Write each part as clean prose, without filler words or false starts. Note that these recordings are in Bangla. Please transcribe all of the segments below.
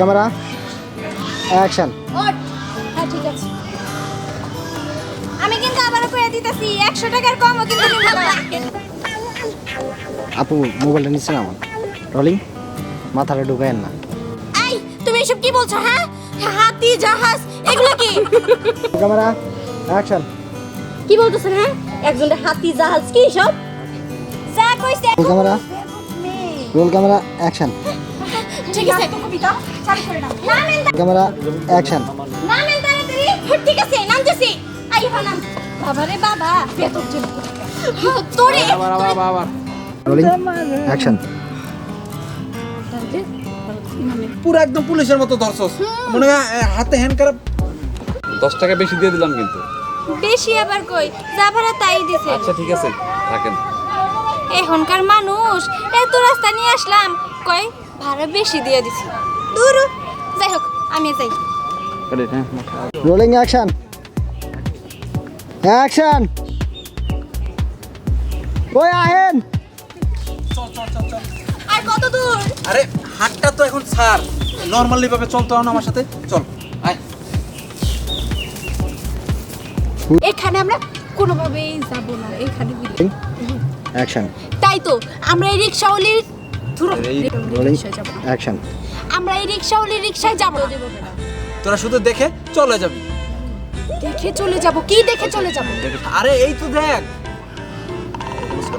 Camera action. ওঠ। হ্যাঁ ঠিক আছে, আমি কিন্তু আবারও কইয়া দিতেছি 100 টাকার কমও কিন্তু নিব না। আপু মোবাইলটা নিচ্ছে না আমার। রোলিং, মাথাটা ঢুকায়েন না। এই তুমি এসব কি বলছো? হ্যাঁ, হাতি জাহাজ এগুলো কি? Camera action. কি বলতেছেন? হ্যাঁ, একজনের হাতি জাহাজ কি সব? যা কইছে। Roll camera, role camera action. ঠিক আছে কবিতা চালু করে নাও। নামেন ক্যামেরা অ্যাকশন। নামেন তাড়াতাড়ি। ঠিক আছে নামতেছি। আই নাম। বাবা রে বাবা, বেতক জন্য তোরে বাবা রোলিং অ্যাকশন। পুরো একদম পুলিশের মতো ধরছস, মনে হয় হাতে হ্যান্ড কাপ। 10 টাকা বেশি দিয়ে দিলাম কিন্তু। বেশি আবার কই, যা ভাড়া তাই দিছে। আচ্ছা ঠিক আছে রাখেন। এখনকার মানুষ এত রাস্তা নিয়ে আসলাম, কই ভাড়া বেশি দিয়ে দিছি। দূর যাই হোক, আমি যাই। Rolling action. অ্যাকশন। ওই আহেন। আর কত দূর? আরে হাতটা তো এখন ছাড়, নরমালি ভাবে চলতে হবে না আমার সাথে, চল আয়। এখানে আমরা কোনোভাবেই যাব না, এখানে বিলে। অ্যাকশন। তাই তো আমরা এই রিকশাওয়ালির রোলিং অ্যাকশন। আমরা এই রিকশাওয়ালির রিকশায় যাব। তোরা শুধু দেখে চলে যাবি। দেখে চলে যাব? কি দেখে চলে যাব? আরে এই তো দেখ।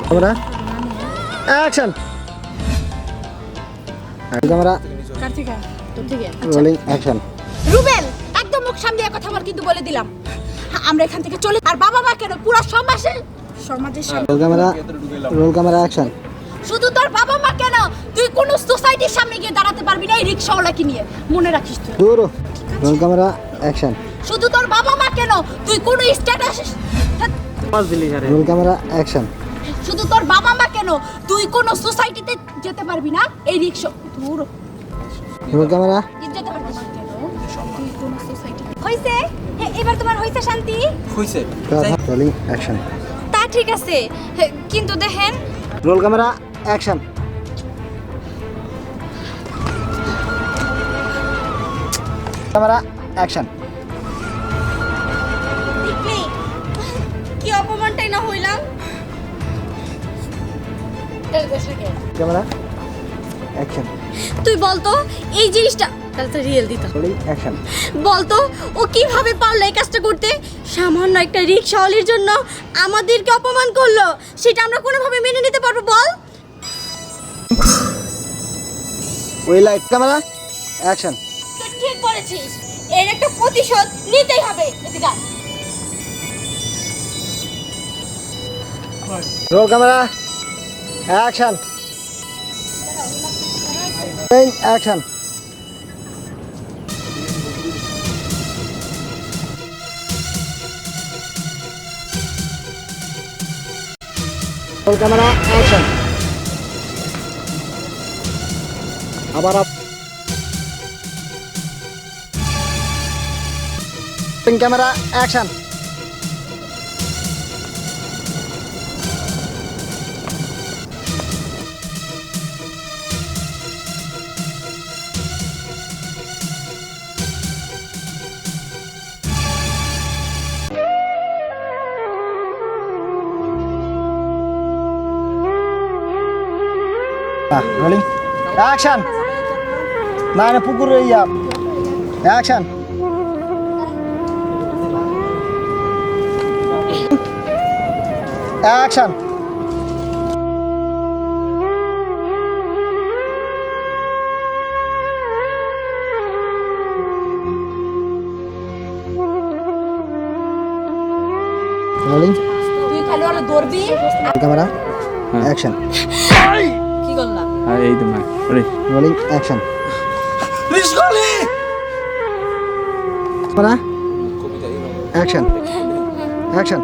Camera action. ক্যামেরা কার থেকে? তোর থেকে? Rolling action. রুবেল, একদম মুখ সামনে কথা বল, কিন্তু বলে দিলাম আমরা এখান থেকে চলে। আর বাবা মা কেন, পুরো সমাজের সামনে। Roll camera, role camera action. শুধু তোর বাবা মা কেন, তুই কোন সোসাইটির সামনে গিয়ে দাঁড়াতে পারবি না এই রিকশাওয়ালাকে নিয়ে, মনে রাখিস তুই। দূর। Role camera action. শুধু তোর বাবা মা কেন, তুই কোন স্ট্যাটাস। Role camera action. শুধু তোর বাবা মা কেন, তুই কোন সোসাইটিতে যেতে পারবি না এই রিকশা। দূর। রোল ক্যামেরা যেতে পারবি না কেন, তুই কোন সোসাইটি। হইছে? এবার তোমার হইছে শান্তি? হইছে। Rolling action. তা ঠিক আছে, কিন্তু দেখেন। Role camera action. Camera action. দেখলি কি অপমানটাই না হইলাম। Camera action. তুই বলতো এই জিনিসটা তাহলে তো রিয়েল দিত। Rolling action. বলতো ও কিভাবে পারলো এই কাজটা করতে? সামান্য একটা রিকশাওয়ালির জন্য আমাদেরকে অপমান করলো, সেটা আমরা কোনোভাবে মেনে নিতে পারবো বল? ওই লাইট ক্যামেরা অ্যাকশন। তুই ঠিক বলেছিস, এর একটা প্রতিশোধ নিতেই হবে। এদিকে আয়। Role camera action. Action. Role camera action. আবার ক্যামেরা অ্যাকশন। Rolling action. না না পুকুরে ইয়া অ্যাকশন। অ্যাকশন। রোলিং তুই খালি ওরা দৌড়বি। Camera action. কি করলা? এই তো মা আরে রোলিং অ্যাকশন। রিশকালি ক্যামেরা অ্যাকশন। অ্যাকশন।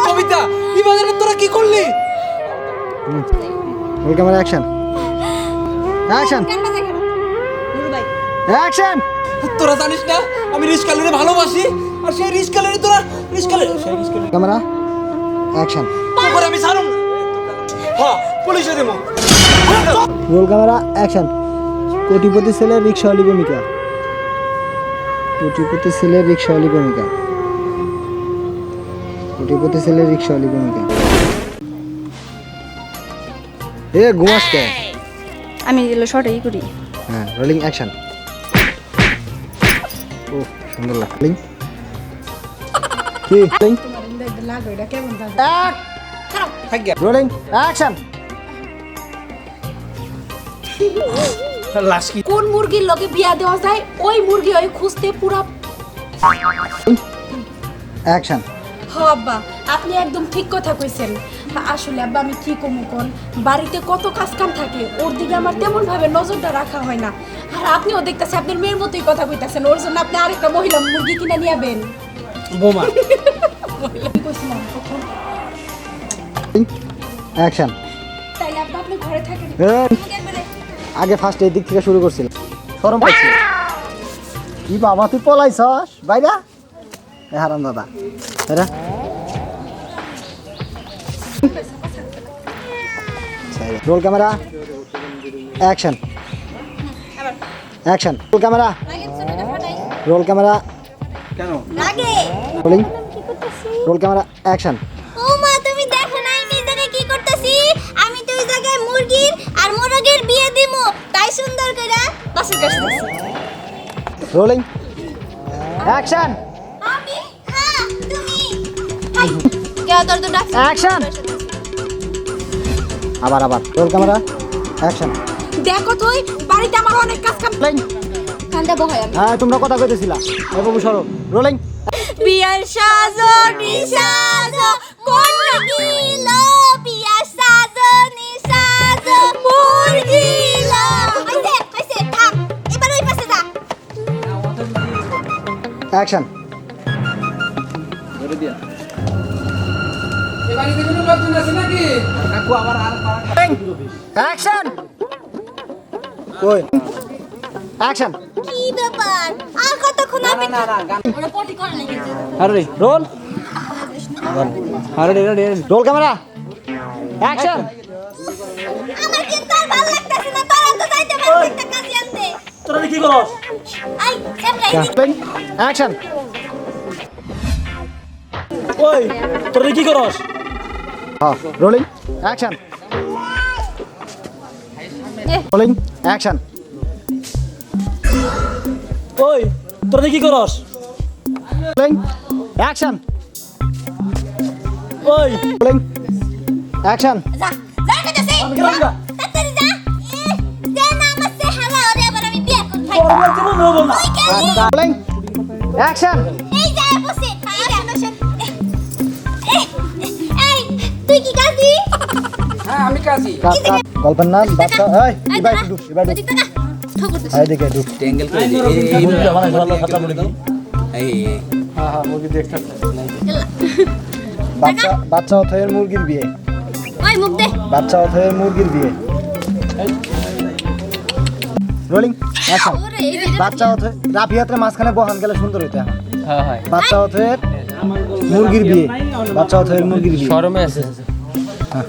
কবিতা ইমানের তোরা কি করলি? Roll camera action. অ্যাকশন। কেনটা দেখে না নুরু ভাই? অ্যাকশন। তোরা জানিস না আমি রিশকালিরে ভালোবাসি, আর সেই রিশকালিরে তোরা রিশকালি ক্যামেরা অ্যাকশন। তোর আমি ছাড়ুম। হ্যাঁ পুলিশে দেবো। Role camera action. কোটিপতি ছেলের রিক্সাওয়ালি প্রেমিকা। কোটিপতি ছেলের রিক্সাওয়ালি প্রেমিকা। কোটিপতি ছেলের রিক্সাওয়ালি প্রেমিকা। এ ঘুমাস কে? আমি এগুলো শর্টেই করি। হ্যাঁ, রোলিং অ্যাকশন। ও সুন্দর লাগে। রোলিং কি রোলিং রোলিং অ্যাকশন। লাশ কি কোন মুরগির লগে বিয়া দেওয়া যায় ওই মুরগি ওই খুঁজতে পুরা। অ্যাকশন। হ আব্বা, আপনি একদম ঠিক কথা কইছেন। আসলে আব্বা আমি কি কমু কোন, বাড়িতে কত কাজ কাম থাকে, ওর দিকে আমার তেমন ভাবে নজরটা রাখা হয় না। আর আপনিও দেখতেছেন আপনার মেয়ের মতোই কথা কইতাছেন, ওর জন্য আপনি আরেকটা মহিলা মুরগি কিনে নিয়ে আবেন। বোমা মহিলা কি কইছিলাম তখন? অ্যাকশন। তাই আব্বা আপনি ঘরে থাকেন। এই, আগে ফার্স্ট এই দিক থেকে শুরু করছিল, শরম পাইছি। কি বাবা তুই পলাইছস বাইরা? এ হারাম দাদা এরা role camera action. Action. Roll camera roll camera কেন লাগে রোলিং রোল ক্যামেরা অ্যাকশন। ও মা তুমি দেখো না আমি এই জায়গায় কি করতেছি? আমি তো ওই জায়গায় মুরগির আর মোরগের বিয়ে দিমু, তাই সুন্দর করে বাসর করতেছি। Rolling action. আমি হ্যাঁ তুমি হাই কে তোর তো ডাক অ্যাকশন। আবার আবার রোল ক্যামেরা অ্যাকশন। দেখো তুই বাড়িতে আমার অনেক কাজ কাম। রোলিং কান্দা বহাই আমি হ্যাঁ তোমরা কথা কইতেছিলা। এই বাবু সরো। রোলিং বিয়ার সাজনি সাজো কোন গিলো বিয়ার সাজনি সাজো মুরগিলো আইছে থাম এবার ওই পাশে যা অ্যাকশন। ধরে দিয়া এই বাড়িতে কোনো লোকজন আছে নাকি? কাকু আবার আর অ্যাকশন। কই অ্যাকশন। কি ব্যাপার আর কতক্ষণ আমি না গান ওরা পটি করে লেগেছে আরে রোল আরে রেডি রোল ক্যামেরা অ্যাকশন। আমার কিন্তু আর ভালো লাগতেছে না, তোরা তো যাইতে পারছিস একটা কাজে আনতে। তোরা কি করস? আই সামলাই রোলিং অ্যাকশন। ওই তোরা কি করস? হ্যাঁ রোলিং অ্যাকশন। Rolling action. ওই তোরা কি করস? Rolling action. ওই রোলিং অ্যাকশন। যা যা কইতাছি তাড়াতাড়ি যা দে না আমার সে হালা ওরে আবার আমি বিয়ে করব ভাই তোরা জীবন হবো না। তুই কেন রোলিং অ্যাকশন। এই যা বসে এই যা এই তুই কি কাজী? হ্যাঁ আমি কাজী গল্পের নাম বাচ্চা এই এবার ঢুক এবার ঢুক ওদিক টাকা ঠকর দিছিস এই দিকে ঢুক। ট্যাঙ্গেল করে এই মানে ভালো কথা বলি কি? এই হ্যাঁ হ্যাঁ মুরগি দেখতে। বাচ্চা বাচ্চা অথয়ের মুরগির বিয়ে। ওই মুখ দে বাচ্চা অথয়ের মুরগির বিয়ে। Rolling action. ওরে এই যে বাচ্চা অথয় রাফিয়াতের মাঝখানে বহান গেলে সুন্দর হইতো এখন। হ্যাঁ হ্যাঁ বাচ্চা অথয়ের মুরগির বিয়ে। বাচ্চা অথয়ের মুরগির বিয়ে। শরমে আছে হ্যাঁ